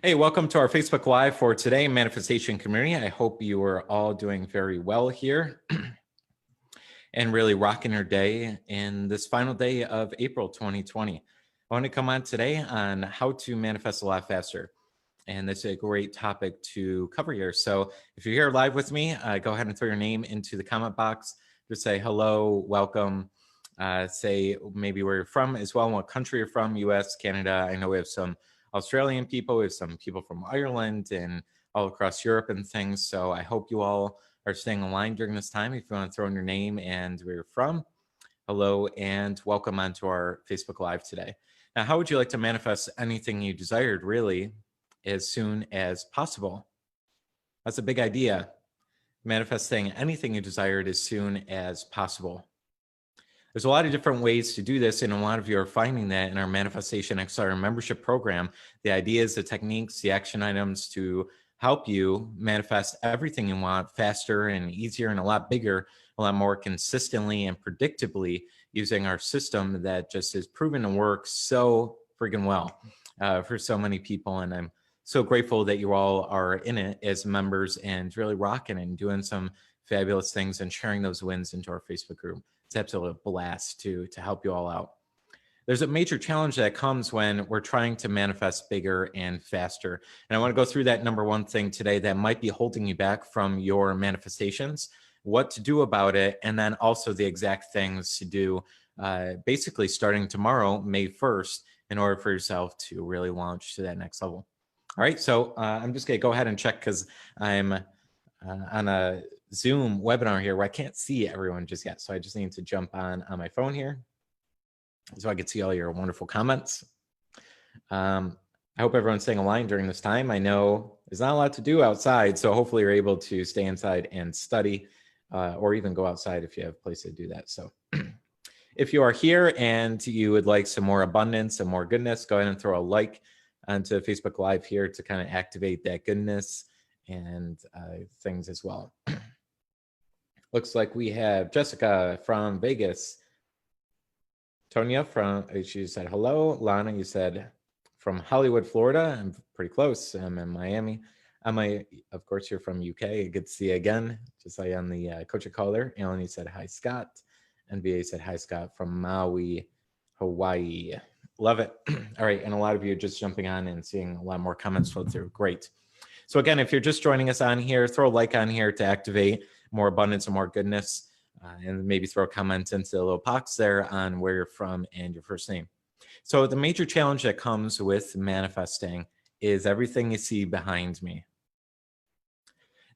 Hey, welcome to our Facebook Live for today, Manifestation Community. I hope you are all doing very well here and really rocking your day in this final day of April 2020. I want to come on today on how to manifest a lot faster. And this is a great topic to cover here. So if you're here live with me, go ahead and throw your name into the comment box. Just say hello, welcome. Say maybe where you're from as well, what country you're from, US, Canada. I know we have some Australian people, we have some people from Ireland and all across Europe and things. So I hope you all are staying online during this time. If you want to throw in your name and where you're from, hello and welcome onto our Facebook Live today. Now, how would you like to manifest anything you desired really as soon as possible? That's a big idea. Manifesting anything you desired as soon as possible. There's a lot of different ways to do this, and a lot of you are finding that in our Manifestation XR membership program. The ideas, the techniques, the action items to help you manifest everything you want faster and easier and a lot bigger, a lot more consistently and predictably using our system that just is proven to work so friggin' well for so many people. And I'm so grateful that you all are in it as members and really rocking and doing some fabulous things and sharing those wins into our Facebook group. It's absolutely a blast to help you all out. There's a major challenge that comes when we're trying to manifest bigger and faster. And I want to go through that number one thing today that might be holding you back from your manifestations, what to do about it, and then also the exact things to do basically starting tomorrow, May 1st, in order for yourself to really launch to that next level. All right, so I'm just going to go ahead and check because I'm on a Zoom webinar here where I can't see everyone just yet. So I just need to jump on my phone here so I can see all your wonderful comments. I hope everyone's staying aligned during this time. I know there's not a lot to do outside, so hopefully you're able to stay inside and study or even go outside if you have a place to do that. So if you are here and you would like some more abundance and more goodness, go ahead and throw a like onto Facebook Live here to kind of activate that goodness and things as well. Looks like we have Jessica from Vegas. Tonya from, she said hello. Lana, you said from Hollywood, Florida. I'm pretty close. I'm in Miami. Of course, you're from UK. Good to see you again. Just like on the coaching call there. Alan, you said hi, Scott. NBA said hi, Scott from Maui, Hawaii. Love it. All right. And a lot of you are just jumping on and seeing a lot more comments flow through. Great. So again, if you're just joining us on here, throw a like on here to activate more abundance and more goodness, and maybe throw a comment into the little box there on where you're from and your first name. So the major challenge that comes with manifesting is everything you see behind me.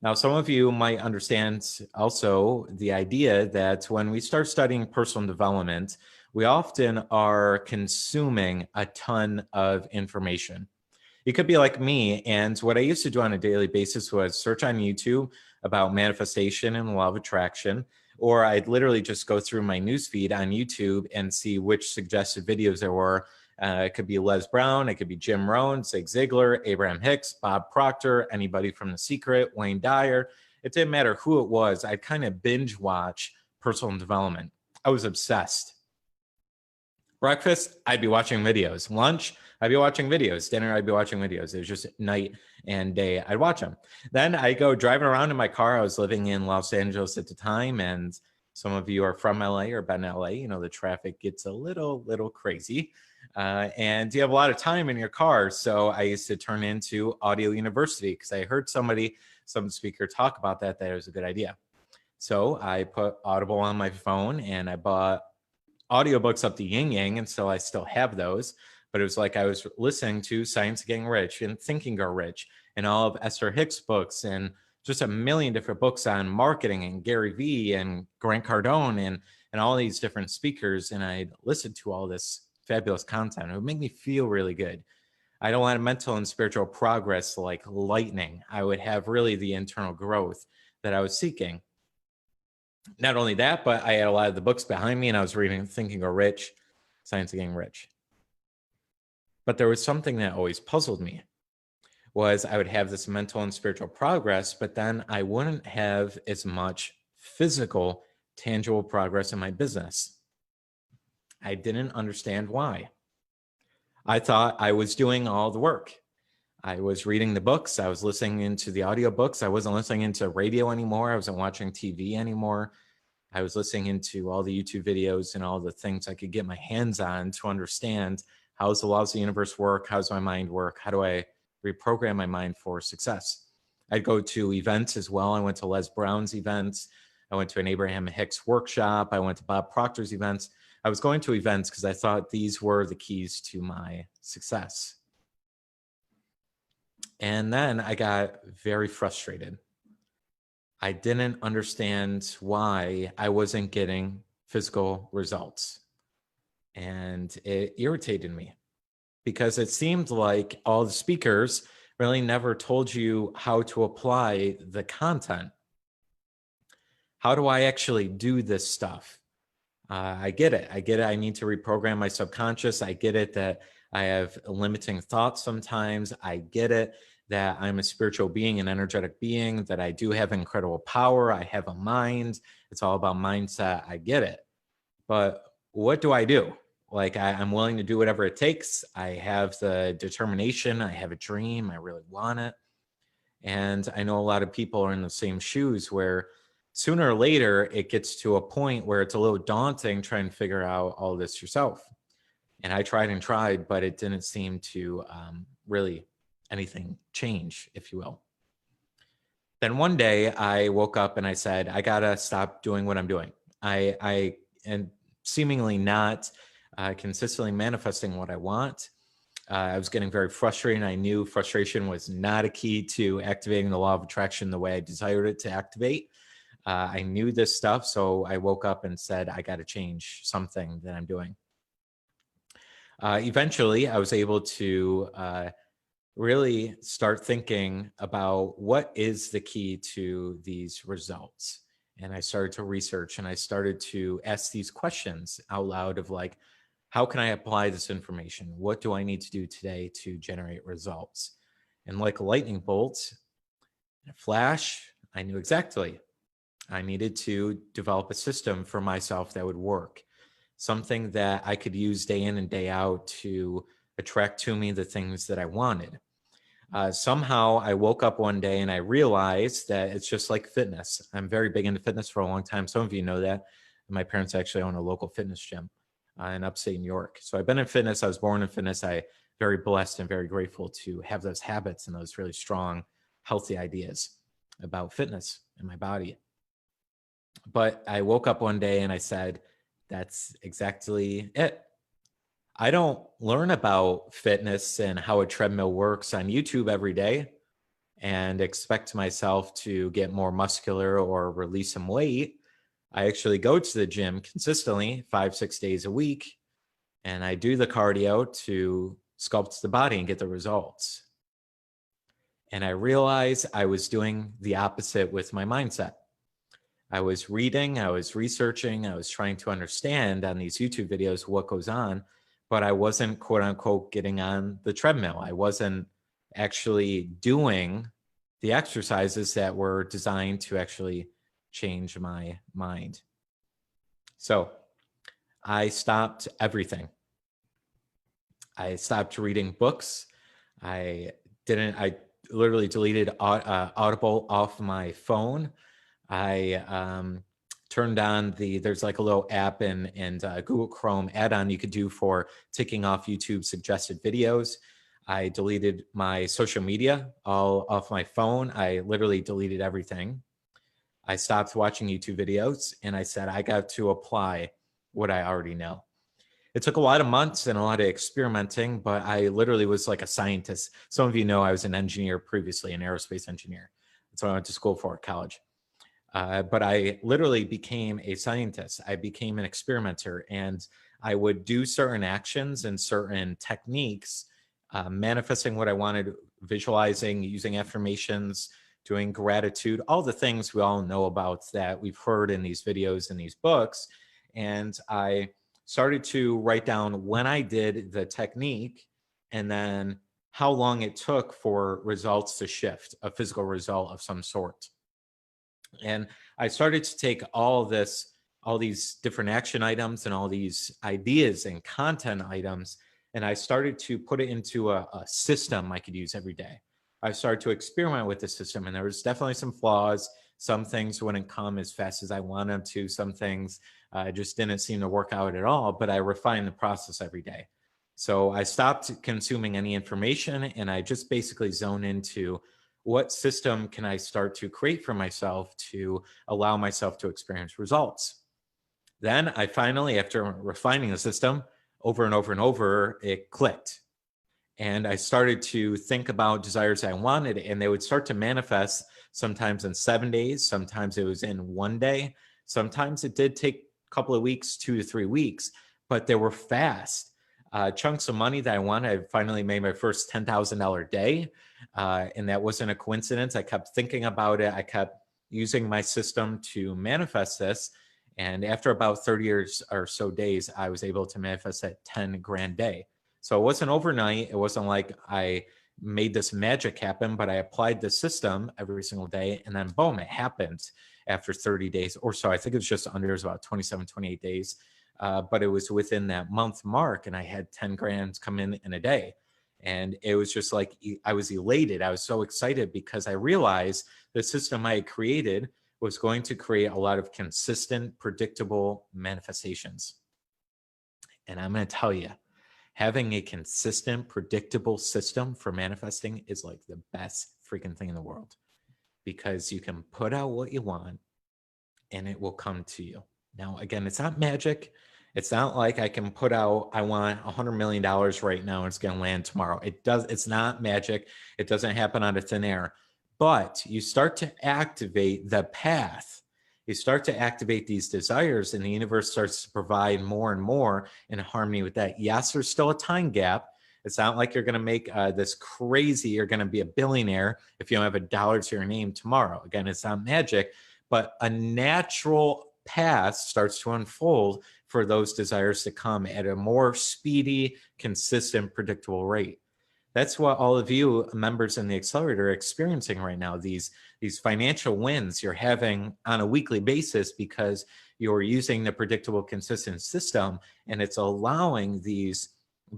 Now, some of you might understand also the idea that when we start studying personal development, we often are consuming a ton of information. You could be like me, and what I used to do on a daily basis was search on YouTube about manifestation and law of attraction, or I'd literally just go through my newsfeed on YouTube and see which suggested videos there were. It could be Les Brown, it could be Jim Rohn, Zig Ziglar, Abraham Hicks, Bob Proctor, anybody from The Secret, Wayne Dyer. It didn't matter who it was. I'd kind of binge watch personal development. I was obsessed. Breakfast, I'd be watching videos. Lunch, I'd be watching videos. Dinner, I'd be watching videos. It was just night and day. I'd watch them. Then I go driving around in my car. I was living in Los Angeles at the time, and some of you are from LA or been in LA. You know, the traffic gets a little crazy, and you have a lot of time in your car. So I used to turn into Audio University because I heard some speaker talk about that it was a good idea. So I put Audible on my phone and I bought audiobooks up to yin yang, and so I still have those. But it was like I was listening to Science Getting Rich and Think and Grow Rich and all of Esther Hicks' books and just a million different books on marketing and Gary Vee and Grant Cardone and all these different speakers. And I'd listen to all this fabulous content. It would make me feel really good. I had a lot of mental and spiritual progress like lightning. I would have really the internal growth that I was seeking. Not only that, but I had a lot of the books behind me and I was reading Think and Grow Rich, Science of Getting Rich. But there was something that always puzzled me, was I would have this mental and spiritual progress, but then I wouldn't have as much physical, tangible progress in my business. I didn't understand why. I thought I was doing all the work. I was reading the books. I was listening into the audiobooks. I wasn't listening into radio anymore. I wasn't watching TV anymore. I was listening into all the YouTube videos and all the things I could get my hands on to understand how does the laws of the universe work? How does my mind work? How do I reprogram my mind for success? I'd go to events as well. I went to Les Brown's events. I went to an Abraham Hicks workshop. I went to Bob Proctor's events. I was going to events because I thought these were the keys to my success. And then I got very frustrated. I didn't understand why I wasn't getting physical results. And it irritated me because it seemed like all the speakers really never told you how to apply the content. How do I actually do this stuff? I get it. I get it. I need to reprogram my subconscious. I get it that I have limiting thoughts sometimes. I get it that I'm a spiritual being, an energetic being, that I do have incredible power. I have a mind. It's all about mindset. I get it. But what do I do? Like, I'm willing to do whatever it takes. I have the determination. I have a dream. I really want it. And I know a lot of people are in the same shoes where sooner or later it gets to a point where it's a little daunting trying to figure out all this yourself. And I tried and tried, but it didn't seem to really anything change, if you will. Then one day I woke up and I said, I gotta stop doing what I'm doing. I and seemingly not consistently manifesting what I want. I was getting very frustrated. I knew frustration was not a key to activating the law of attraction the way I desired it to activate. I knew this stuff, so I woke up and said, I got to change something that I'm doing. Eventually, I was able to really start thinking about what is the key to these results. And I started to research and I started to ask these questions out loud of like, how can I apply this information? What do I need to do today to generate results? And like a lightning bolt, in a flash, I knew exactly. I needed to develop a system for myself that would work. Something that I could use day in and day out to attract to me the things that I wanted. Somehow I woke up one day and I realized that it's just like fitness. I'm very big into fitness for a long time. Some of you know that. My parents actually own a local fitness gym in upstate New York. So I've been in fitness. I was born in fitness. I'm very blessed and very grateful to have those habits and those really strong, healthy ideas about fitness in my body. But I woke up one day and I said, that's exactly it. I don't learn about fitness and how a treadmill works on YouTube every day and expect myself to get more muscular or release some weight. I actually go to the gym consistently 5-6 days a week, and I do the cardio to sculpt the body and get the results. And I realized I was doing the opposite with my mindset. I was reading, I was researching, I was trying to understand on these YouTube videos what goes on, but I wasn't, quote unquote, getting on the treadmill. I wasn't actually doing the exercises that were designed to actually change my mind. So I stopped everything. I stopped reading books. I literally deleted Audible off my phone. I turned on there's like a little app in Google Chrome add-on you could do for ticking off YouTube suggested videos. I deleted my social media all off my phone. I literally deleted everything. I stopped watching YouTube videos and I said, I got to apply what I already know. It took a lot of months and a lot of experimenting, but I literally was like a scientist. Some of you know I was an engineer previously, an aerospace engineer. That's what I went to school for at college. But I literally became a scientist. I became an experimenter, and I would do certain actions and certain techniques, manifesting what I wanted, visualizing, using affirmations, doing gratitude, all the things we all know about that we've heard in these videos and these books. And I started to write down when I did the technique and then how long it took for results to shift, a physical result of some sort. And I started to take all these different action items and all these ideas and content items, and I started to put it into a system I could use every day. I started to experiment with the system, and there was definitely some flaws. Some things wouldn't come as fast as I wanted to. Some things just didn't seem to work out at all, but I refined the process every day. So I stopped consuming any information, and I just basically zone into what system can I start to create for myself to allow myself to experience results. Then I finally, after refining the system over and over and over, it clicked. And I started to think about desires I wanted, and they would start to manifest sometimes in 7 days. Sometimes it was in 1 day. Sometimes it did take a couple of weeks, 2 to 3 weeks, but they were fast. Chunks of money that I wanted. I finally made my first $10,000 day. And that wasn't a coincidence. I kept thinking about it. I kept using my system to manifest this. And after about 30 years or so days, I was able to manifest that 10 grand day. So it wasn't overnight. It wasn't like I made this magic happen, but I applied the system every single day, and then boom, it happened after 30 days or so. I think it was just under, it was about 27, 28 days. But it was within that month mark, and I had 10 grand come in a day. And it was just like, I was elated. I was so excited because I realized the system I had created was going to create a lot of consistent, predictable manifestations. And I'm going to tell you, having a consistent, predictable system for manifesting is like the best freaking thing in the world, because you can put out what you want and it will come to you. Now, again, it's not magic. It's not like I can put out, I want $100 million right now and it's going to land tomorrow. It's not magic. It doesn't happen out of thin air. But you start to activate the path. You start to activate these desires, and the universe starts to provide more and more in harmony with that. Yes, there's still a time gap. It's not like you're going to make this crazy, you're going to be a billionaire if you don't have $1 to your name tomorrow. Again, it's not magic, but a natural path starts to unfold for those desires to come at a more speedy, consistent, predictable rate. That's what all of you members in the accelerator are experiencing right now. These financial wins you're having on a weekly basis because you're using the predictable, consistent system, and it's allowing these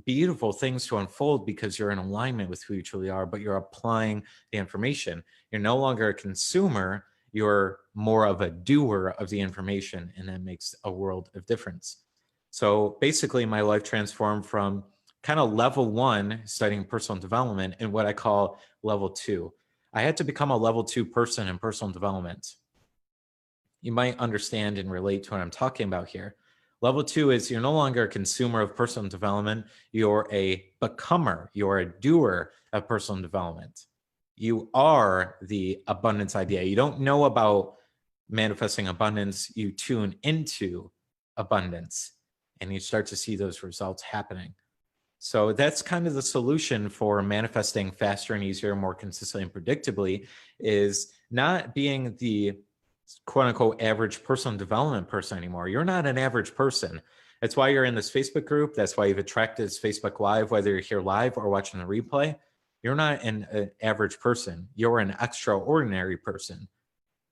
beautiful things to unfold because you're in alignment with who you truly are, but you're applying the information. You're no longer a consumer, you're more of a doer of the information, and that makes a world of difference. So basically, my life transformed from kind of level 1, studying personal development, and what I call level 2. I had to become a level 2 person in personal development. You might understand and relate to what I'm talking about here. Level 2 is you're no longer a consumer of personal development. You're a becomer. You're a doer of personal development. You are the abundance idea. You don't know about manifesting abundance. You tune into abundance, and you start to see those results happening. So that's kind of the solution for manifesting faster and easier, more consistently and predictably, is not being the quote unquote average personal development person anymore. You're not an average person. That's why you're in this Facebook group. That's why you've attracted this Facebook Live, whether you're here live or watching the replay. You're not an average person. You're an extraordinary person.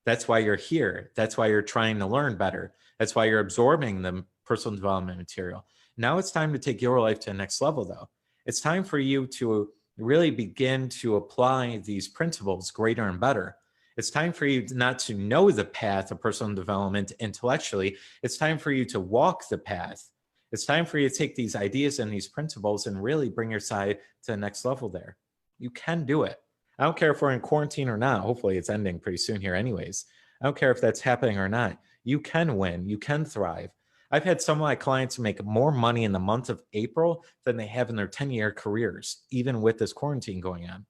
That's why you're here. That's why you're trying to learn better. That's why you're absorbing the personal development material. Now it's time to take your life to the next level, though. It's time for you to really begin to apply these principles greater and better. It's time for you not to know the path of personal development intellectually. It's time for you to walk the path. It's time for you to take these ideas and these principles and really bring your side to the next level there. You can do it. I don't care if we're in quarantine or not. Hopefully it's ending pretty soon here anyways. I don't care if that's happening or not. You can win. You can thrive. I've had some of my clients make more money in the month of April than they have in their 10-year careers, even with this quarantine going on.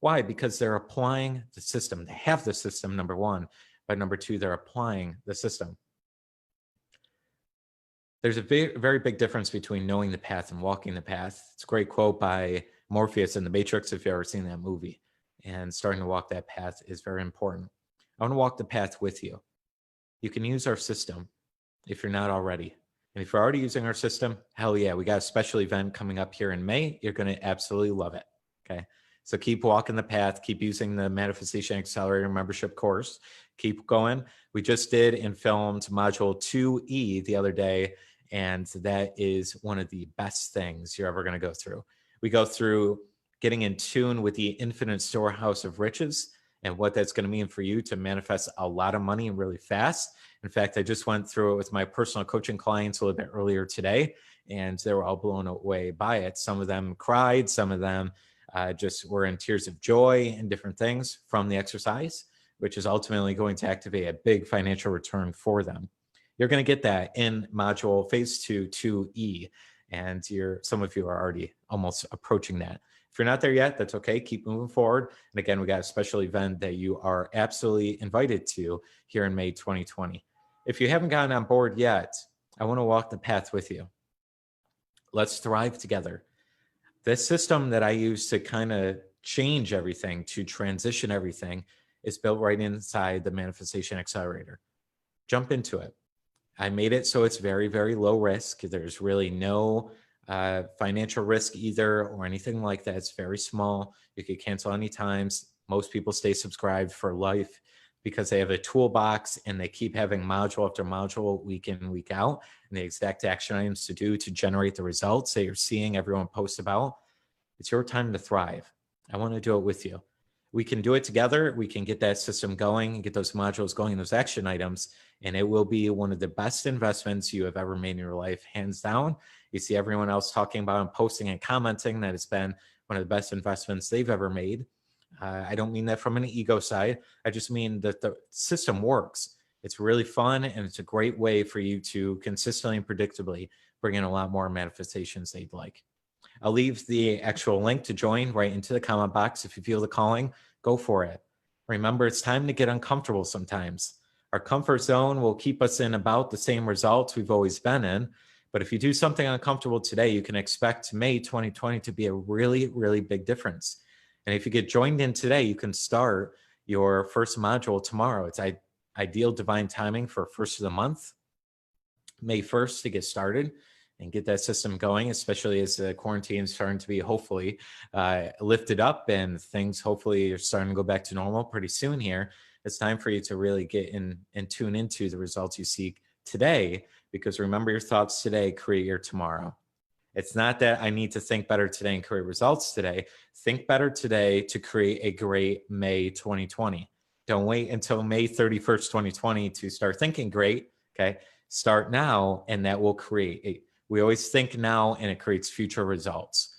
Why? Because they're applying the system. They have the system, number one, but number two, they're applying the system. There's a very big difference between knowing the path and walking the path. It's a great quote by Morpheus in The Matrix, if you've ever seen that movie. And starting to walk that path is very important. I want to walk the path with you. You can use our system if you're not already. And if you're already using our system, hell yeah, we got a special event coming up here in May. You're going to absolutely love it. Okay. So keep walking the path, keep using the Manifestation Accelerator membership course, keep going. We just did and filmed module 2E the other day, And that is one of the best things you're ever going to go through. We go through getting in tune with the infinite storehouse of riches and what that's going to mean for you to manifest a lot of money really fast. In fact, I just went through it with my personal coaching clients a little bit earlier today, and they were all blown away by it. Some of them cried, some of them just were in tears of joy and different things from the exercise, which is ultimately going to activate a big financial return for them. You're going to get that in module phase 2E, and some of you are already almost approaching that. If you're not there yet, that's okay. Keep moving forward. And again, we got a special event that you are absolutely invited to here in May 2020. If you haven't gotten on board yet, I want to walk the path with you. Let's thrive together. This system that I use to kind of change everything, to transition everything, is built right inside the Manifestation Accelerator. Jump into it. I made it so it's very, very low risk. There's really no financial risk either or anything like that. It's very small. You could cancel any times. Most people stay subscribed for life because they have a toolbox and they keep having module after module week in, week out, and the exact action items to do to generate the results that you're seeing everyone post about. It's your time to thrive. I want to do it with you. We can do it together. We can get that system going and get those modules going, those action items, and it will be one of the best investments you have ever made in your life, hands down. You see everyone else talking about and posting and commenting that it's been one of the best investments they've ever made. I don't mean that from an ego side. I just mean that the system works. It's really fun, and it's a great way for you to consistently and predictably bring in a lot more manifestations that you'd like. I'll leave the actual link to join right into the comment box. If you feel the calling, go for it. Remember, it's time to get uncomfortable sometimes. Our comfort zone will keep us in about the same results we've always been in. But if you do something uncomfortable today, you can expect May 2020 to be a really, really big difference. And if you get joined in today, you can start your first module tomorrow. It's ideal divine timing for first of the month, May 1st, to get started and get that system going, especially as the quarantine is starting to be hopefully lifted up and things hopefully are starting to go back to normal pretty soon here. It's time for you to really get in and tune into the results you seek today, because remember, your thoughts today create your tomorrow. It's not that I need to think better today and create results today. Think better today to create a great May 2020. Don't wait until May 31st, 2020 to start thinking great, okay? Start now, and that will create we always think now, and it creates future results.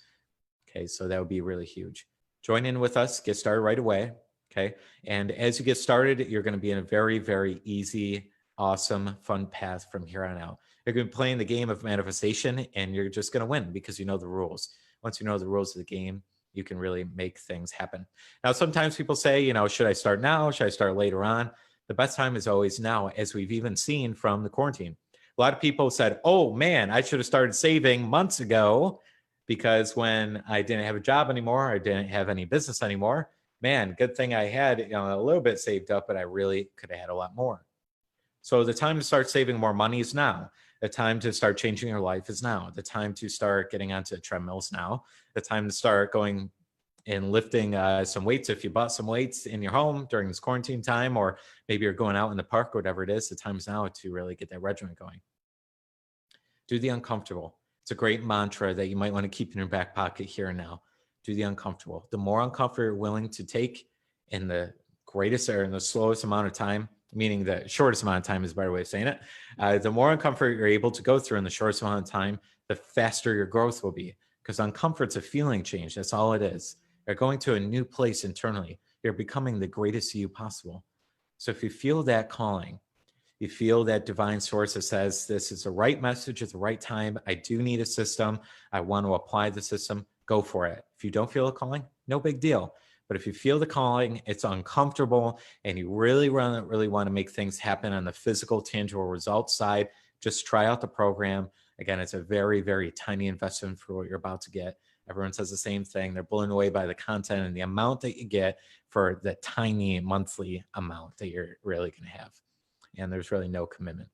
Okay, so that would be really huge. Join in with us, get started right away, okay? And as you get started, you're gonna be in a very, very easy, awesome, fun path from here on out. You're gonna be playing the game of manifestation, and you're just gonna win because you know the rules. Once you know the rules of the game, you can really make things happen. Now, sometimes people say, you know, should I start now? Should I start later on? The best time is always now, as we've even seen from the quarantine. A lot of people said, oh man, I should have started saving months ago, because when I didn't have a job anymore, I didn't have any business anymore, man, good thing I had, you know, a little bit saved up, but I really could have had a lot more. So the time to start saving more money is now. The time to start changing your life is now. The time to start getting onto treadmills now. The time to start going and lifting some weights. If you bought some weights in your home during this quarantine time, or maybe you're going out in the park, or whatever it is, the time is now to really get that regimen going. Do the uncomfortable. It's a great mantra that you might want to keep in your back pocket here and now. Do the uncomfortable. The more uncomfortable you're willing to take in the greatest or in the slowest amount of time, meaning the shortest amount of time is a better way of saying it, the more uncomfort you're able to go through in the shortest amount of time, the faster your growth will be. Because uncomfort's a feeling change. That's all it is. You're going to a new place internally. You're becoming the greatest you possible. So if you feel that calling, you feel that divine source that says, this is the right message at the right time, I do need a system, I want to apply the system, go for it. If you don't feel a calling, no big deal. But if you feel the calling, it's uncomfortable, and you really want to make things happen on the physical, tangible results side, just try out the program. Again, it's a very, very tiny investment for what you're about to get. Everyone says the same thing. They're blown away by the content and the amount that you get for the tiny monthly amount that you're really going to have. And there's really no commitment.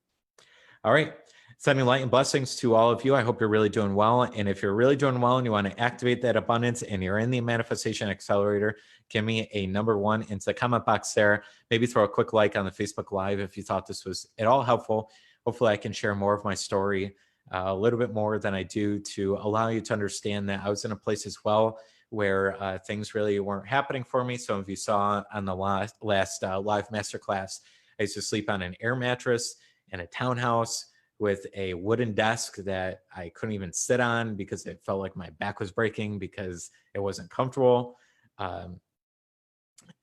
All right. Sending light and blessings to all of you. I hope you're really doing well. And if you're really doing well and you want to activate that abundance and you're in the Manifestation Accelerator, give me a number 1 into the comment box there. Maybe throw a quick like on the Facebook Live if you thought this was at all helpful. Hopefully I can share more of my story a little bit more than I do to allow you to understand that I was in a place as well where things really weren't happening for me. Some of you saw on the last live masterclass, I used to sleep on an air mattress in a townhouse with a wooden desk that I couldn't even sit on because it felt like my back was breaking because it wasn't comfortable. I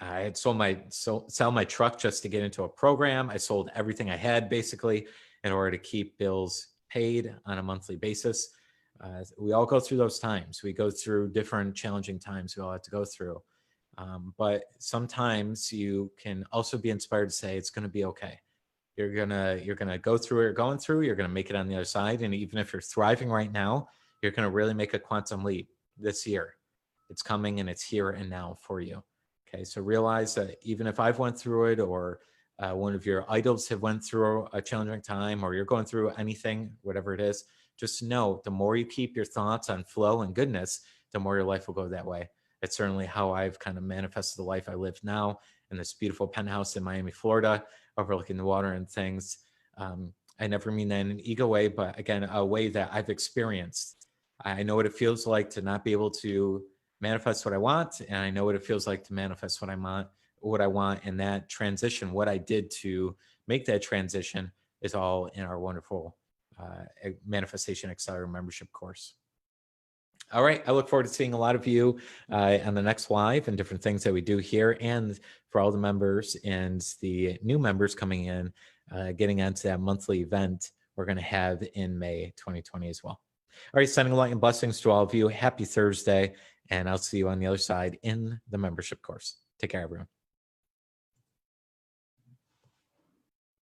had sell my truck just to get into a program. I sold everything I had basically in order to keep bills paid on a monthly basis. We all go through those times. We go through different challenging times we all have to go through. But sometimes you can also be inspired to say it's going to be okay. You're gonna go through what you're going through. You're gonna make it on the other side. And even if you're thriving right now, you're gonna really make a quantum leap this year. It's coming and it's here and now for you. Okay, so realize that even if I've went through it, or one of your idols have went through a challenging time, or you're going through anything, whatever it is, just know the more you keep your thoughts on flow and goodness, the more your life will go that way. It's certainly how I've kind of manifested the life I live now in this beautiful penthouse in Miami, Florida, overlooking the water and things. I never mean that in an ego way, but again, a way that I've experienced. I know what it feels like to not be able to manifest what I want, and I know what it feels like to manifest what I want. And that transition, what I did to make that transition, is all in our wonderful Manifestation Accelerator membership course. All right, I look forward to seeing a lot of you on the next live and different things that we do here, and for all the members and the new members coming in, getting onto that monthly event we're going to have in May 2020 as well. All right, sending light and blessings to all of you. Happy Thursday, and I'll see you on the other side in the membership course. Take care, everyone.